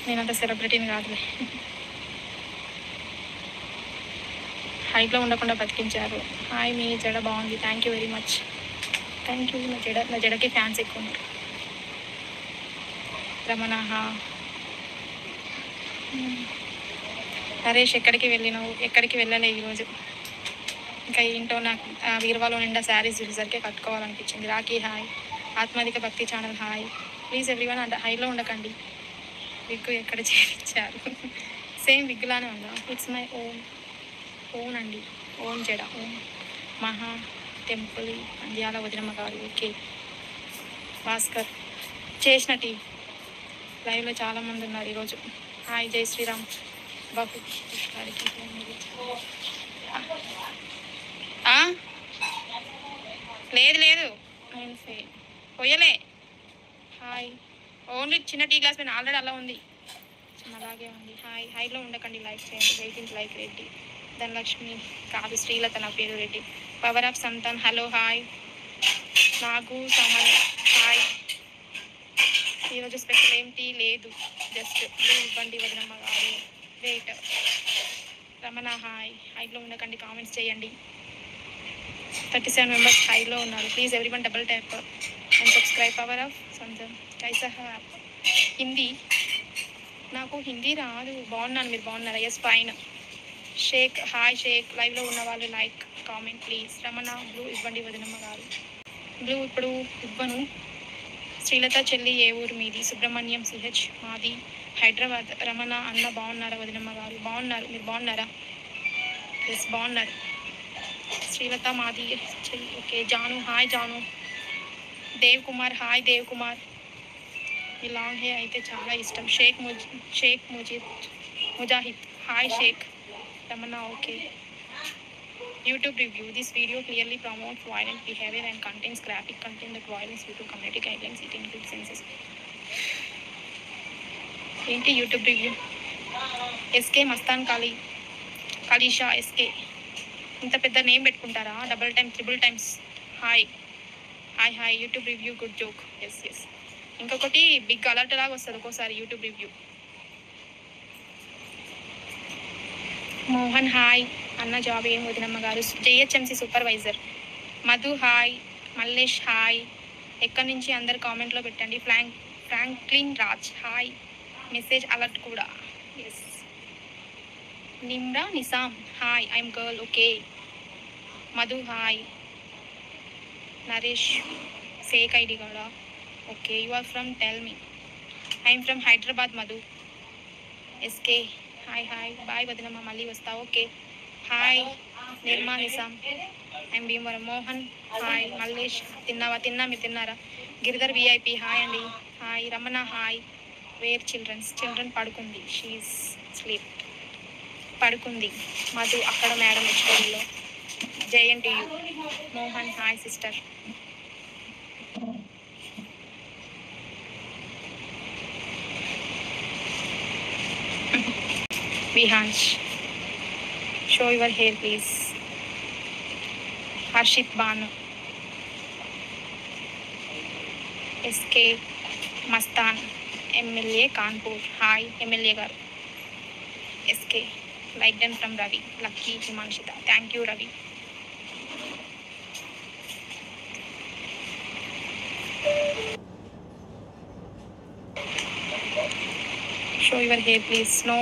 నేనంత సెలబ్రిటీని కాదులే. హైట్లో ఉండకుండా బతికించారు. హాయ్ మీ జడ బాగుంది. Thank you very much. Thank you. నా జడకి ఫ్యాన్స్ ఎక్కువ ఉన్నారు. రమణ నరేష్ ఎక్కడికి వెళ్ళినావు? ఎక్కడికి వెళ్ళలే ఈరోజు. ఇంకా ఏంటో నాకు వీరవాలో నిండా శారీస్ చూసేసరికి కట్టుకోవాలనిపించింది. రాఖీ హాయ్. ఆత్మాధిక భక్తి ఛానల్ హాయ్. ప్లీజ్ ఎవ్రీవన్ హైలో ఉండకండి. విగ్గు ఎక్కడ చేయించారు? సేమ్ విగ్గులానే ఉందా? ఇట్స్ మై ఓన్ అండి. ఓన్ జడ. ఓన్ మహా టెంపుల్ అంద్యాల వదినమ్మ గారు. ఓకే భాస్కర్ చేసిన టీ లైవ్లో చాలామంది ఉన్నారు ఈరోజు. హాయ్ జై శ్రీరామ్. బాబు లేదు లేదు పోయలే. హాయ్. ఓన్లీ చిన్న టీ గ్లాస్ పైన ఆల్రెడీ అలా ఉంది. అలాగే ఉంది. హాయ్. హైలో ఉండకండి. లైక్ చేయండి. Waiting like Reddy. ధనలక్ష్మి కాదు శ్రీలత నా పేరు Reddy. Power of సంతాన్ hello hi. నాకు సమన్ హాయ్. ఈరోజు స్పెషల్ ఏంటి లేదు, జస్ట్ ఇవ్వండి వదినమ్మ గారు. Wait Ramana hi. హైలో ఉండకండి. కామెంట్స్ చేయండి. 37 మెంబర్స్ హైలో ఉన్నారు. Please everyone double tap and subscribe. Power of Santhan కైసా హిందీ. నాకు హిందీ రాదు. బాగున్నాను. మీరు బాగున్నారా? Yes fine. Sheikh hi. Sheikh లైవ్లో ఉన్న వాళ్ళు like comment please. Ramana blue ఇవ్వండి వదినమ్మ గారు. బ్లూ ఇప్పుడు ఇవ్వను. శ్రీలత చెల్లి ఏ ఊరు మీది? సుబ్రహ్మణ్యం సిహెచ్ మాది హైదరాబాద్. రమణ అన్న బాగున్నారా వదినమ్మ గారు? బాగున్నారు. మీరు బాగున్నారా? ఎస్ బాగున్నారు. శ్రీలత మాది చెల్లి. Okay Janu hi. Janu Dev Kumar hi. Dev Kumar ఈ లాంగ్ హెయిర్ అయితే చాలా ఇష్టం. Sheikh Mujahid hi. Sheikh Ramana okay. YouTube review. This video clearly promotes violent behavior and contains graphic content that violates YouTube community guidelines. It includes censorship. ఏంటి YouTube review? SK Mastan Kalisha SK. ఇంత పెద్ద name పెట్టుకుంటారా? Double times triple times. Hi hi hi. YouTube review good joke. Yes yes. ఇంకొకటి big alert లాగా వస్తుంది ఒక్కోసారి YouTube review. Mohan hi. అన్న job ఏం వదినమ్మ గారు? GHMC supervisor. Madhu hi. Mallesh hi. ఎక్కడి నుంచి అందరు కామెంట్లో పెట్టండి. Franklin Raj hi. Message alert కూడా. Yes. Nimra Nizam hi. I'm girl okay. Madhu hi. Naresh fake ID కూడా okay. You are from tell me. I'm from Hyderabad Madhu. SK hi hi. Bye వదినమ్మ మళ్ళీ వస్తా ఓకే. హాయ్ నిర్మా నిసాం. ఐఎమ్ భీమవరం. మోహన్ హాయ్. మల్లేష్ తిన్నా మీరు తిన్నారా? గిరిధర్ విఐపి హాయ్ అండి. Hi. Ramana hi. Where children పడుకుంది. She is sleep. పడుకుంది. మధు అక్కడ మేడం హెచ్ఓడిలో. జేఎన్టీయు. Mohan hi sister. విహాన్స్ show your hair please. Harshit Banu. SK Mastan MLA Kanpur hi MLA గారు. SK like done from Ravi. Lucky Himanshita thank you Ravi. Show your hair please. No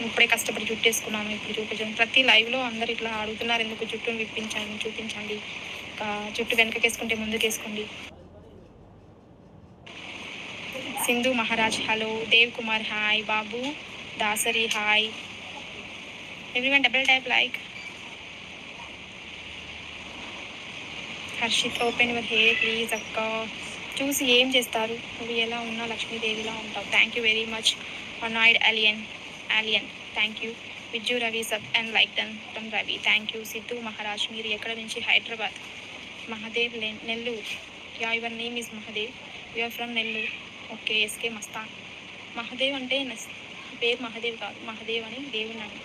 ఇప్పుడే కష్టపడి జుట్టు వేసుకున్నాను. ఇప్పుడు చూపించాను. ప్రతి లైవ్లో అందరు ఇట్లా అడుగుతున్నారు ఎందుకు జుట్టును చూపించండి. జుట్టు వెనకకేసుకుంటే ముందుకేసుకోండి. Sindhu Maharaj hello. Dev Kumar hi. Babu Dasari hi. Everyone double type like. Harshit open your hair please అక్క. చూసి ఏం చేస్తారు? నువ్వు ఎలా ఉన్నా లక్ష్మీదేవిలా ఉంటావు. Thank you very much. అనాయిడ్ అలియన్ thank you. Vijju Ravi sub and like done from Ravi thank you. Siddhu Maharaj మీరు ఎక్కడ నుంచి? Hyderabad. Mahadev Nellore. Yeah your name is Mahadev. You are from Nellore okay. SK Mastan. Mahadev అంటే పేరు మహదేవ్ కాదు, మహదేవ్ అని దేవుని అని.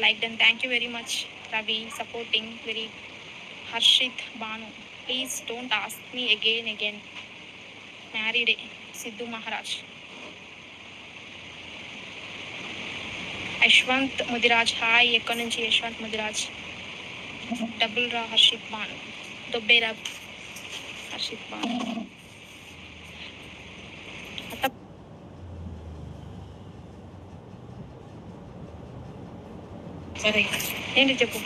Like done thank you very much Ravi supporting very. Harshit Banu please don't ask me again మ్యారీడే. సిద్ధు మహారాజ్ యశ్వంత్ ముదిరాజ్ హాయ్. ఎక్కడి నుంచి యశ్వంత్ ముదిరాజ్? డబుల్ రా హర్షిత్ బాను, దొబ్బేరా హర్షిత్ బాను. సరే ఏంటి చెప్పు.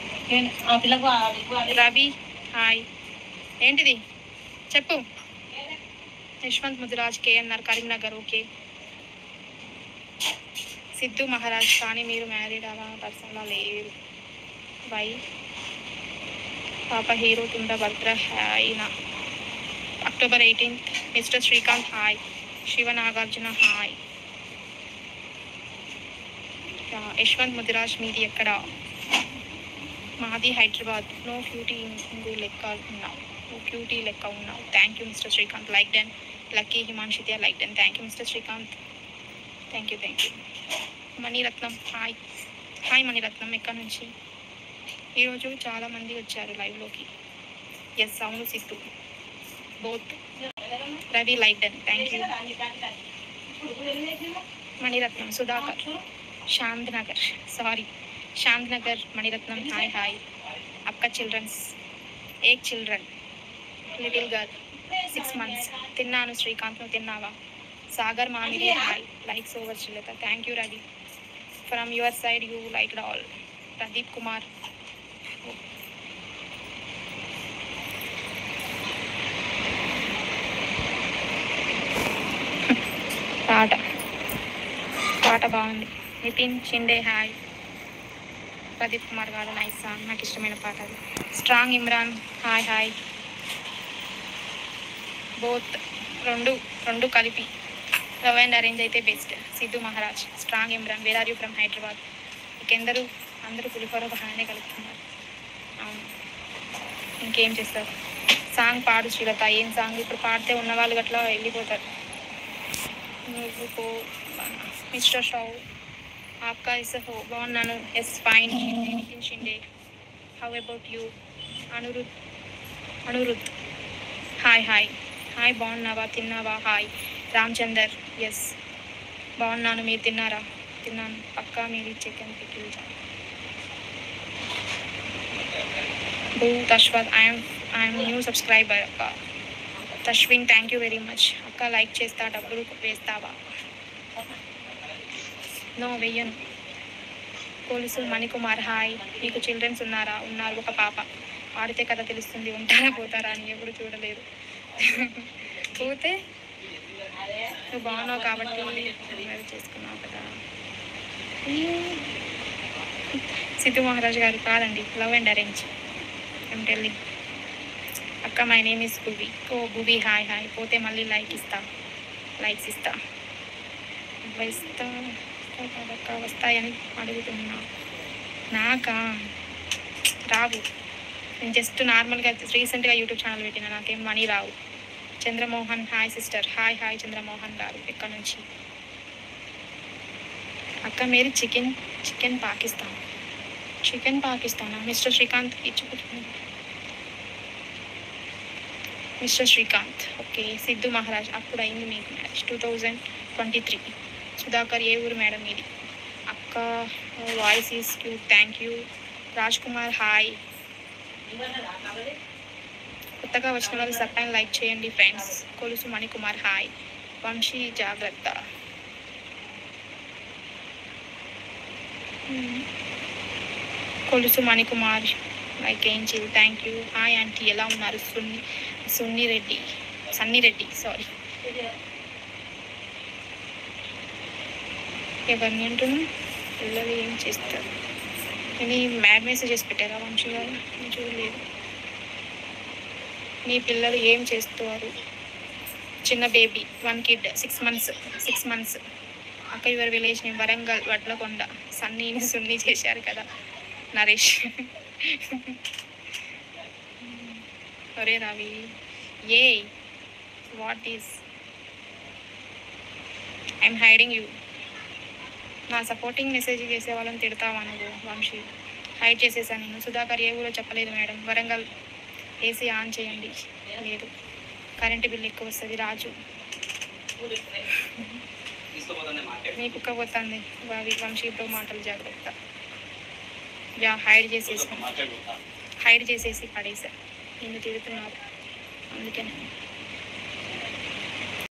రవి హాయ్. ఏంటిది చెప్పు. యశ్వంత్ ముదిరాజ్ కేఎన్ఆర్ కరీంనగర్. ఓకే. సిద్ధు మహారాజ్ కానీ మీరు మ్యారీడ్ అలా పర్సన్లా లేరు. బై పాప హీరో తుండభద్ర హాయ్నా. October 18th mister Srikanth hi. Shiva Nagarjuna hi. Yashwant Mudiraj మీది ఎక్కడ? మాది హైదరాబాద్. నో క్యూటీ లెక్క ఉన్నావు, నో క్యూటీ లెక్క ఉన్నావు. Thank you mister Srikanth. Like done. Lucky Himanshitya like done. Thank you mister Srikanth. Thank you. Maniratnam hi. Hi Maniratnam. ఎక్కడి నుంచి? ఈరోజు చాలామంది వచ్చారు లైవ్లోకి. ఎస్ అవును Siddhu. Both. Ravi like done. Thank you. Maniratnam Sudhakar Shant Nagar Maniratnam hi hi. అక్క చిల్డ్రన్స్ ఏక్ చిల్డ్రన్ లిటిల్ గర్ల్ 6 months. తిన్నాను శ్రీకాంత్. నువ్వు తిన్నావా? Sagar Mamidi hi. Likes over Srilatha. Thank you Ravi. From your side you liked all. Pradeep Kumar పాట బాగుంది. నితిన్ షిండే హాయ్. ప్రదీప్ కుమార్ గారు నైస్ సాంగ్. నాకు ఇష్టమైన పాట అది. Strong Imran hi hi. Both రెండు కలిపి లవ్ అండ్ అరేంజ్ అయితే best. Siddhu Maharaj. Strong Imran. Where are you from Hyderabad. అందరూ పులిహోర బాగానే కలుపుతున్నారు. అవును ఇంకేం చేస్తారు. సాంగ్ పాడు శ్రీలత. ఏం సాంగ్? ఇప్పుడు పాడితే ఉన్నవాళ్ళు అట్లా వెళ్ళిపోతారు. నువ్వు మిస్టర్ షౌ ఆప్కా ఇస్ హో. బాగున్నాను. Yes fine. Nitin Shinde how about you? Anirudh hi hi. Hi బాగున్నావా? తిన్నావా? హాయ్. రామచందర్ ఎస్ బాగున్నాను. మీరు తిన్నారా? తిన్నాను. పక్కా మీది chicken pickle. Tashwat I'm new subscriber అక్క. Tashwin thank you very much అక్క. లైక్ చేస్తా, డబ్బులు వేస్తావా? నో వెయ్యను. Police Manikumar hi. మీకు చిల్డ్రన్స్ ఉన్నారా? ఉన్నారు. ఒక పాప. ఆడితే కదా తెలుస్తుంది ఉంటారా పోతారా అని. ఎప్పుడు చూడలేదు. పోతే నువ్వు బాగున్నావు కాబట్టి చేసుకున్నావు కదా. సిద్ధు మహారాజ్ గారు కాదండి, love and arrange. I'm telling. అక్క my name is Bhuvi. Oh Bhuvi hi hi. పోతే మళ్ళీ లైక్స్ ఇస్తా. వస్తాయని అడుగుతున్నా. నాకా రావు. నేను జస్ట్ నార్మల్గా రీసెంట్గా యూట్యూబ్ ఛానల్ పెట్టినా. నాకేం మనీ రావు. Chandramohan hi sister. Hi hi Chandramohan గారు. ఎక్కడి నుంచి? అక్క మీరు చికెన్ పాకిస్తానా? Mister Srikanth mister Srikanth okay. Siddhu Maharaj అప్పుడు అయింది మీకు మ్యారేజ్ 2023. సుధాకర్ ఏ ఊరు మేడం ఇది? అక్క voice is cute. Thank you. Raj Kumar hi. కొత్తగా వచ్చిన వాళ్ళు సబ్స్క్రైబ్ లైక్ చేయండి ఫ్రెండ్స్. కొలుసు మణికుమార్ హాయ్. వంశీ జాగ్రత్త. Kolusu Manikumar like angel thank you. Hi aunty ఎలా ఉన్నారు? సన్నీ రెడ్డి సారీ. ఎవరిని అంటున్నా? పిల్లలు ఏం చేస్తారు? ఇది మ్యాడ్ మెసేజెస్ పెట్టారా వంశీ గారు? చూడలేదు. మీ పిల్లలు ఏం చేస్తారు? చిన్న బేబీ 1 kid 6 months. అక్క your village name Warangal Vadlakonda. సున్నీ చేశారు కదా నరేష్. ఒరే రవి ఏ what is I'm hiding you. నా సపోర్టింగ్ మెసేజ్ చేసే వాళ్ళని తిడతావా నువ్వు వంశీ? హైడ్ చేసేసాను నేను. సుధాకర్ ఏ ఊరో చెప్పలేదు మేడం. వరంగల్. ఏసీ ఆన్ చేయండి. లేదు కరెంటు బిల్ ఎక్కువ వస్తుంది. రాజు మీ కుక్క పోతుంది వంశీతో మాటలు జాగ్రత్త. యా హైడ్ చేసేసి పడేసా. నిన్ను తిడుతున్నారు అందుకని.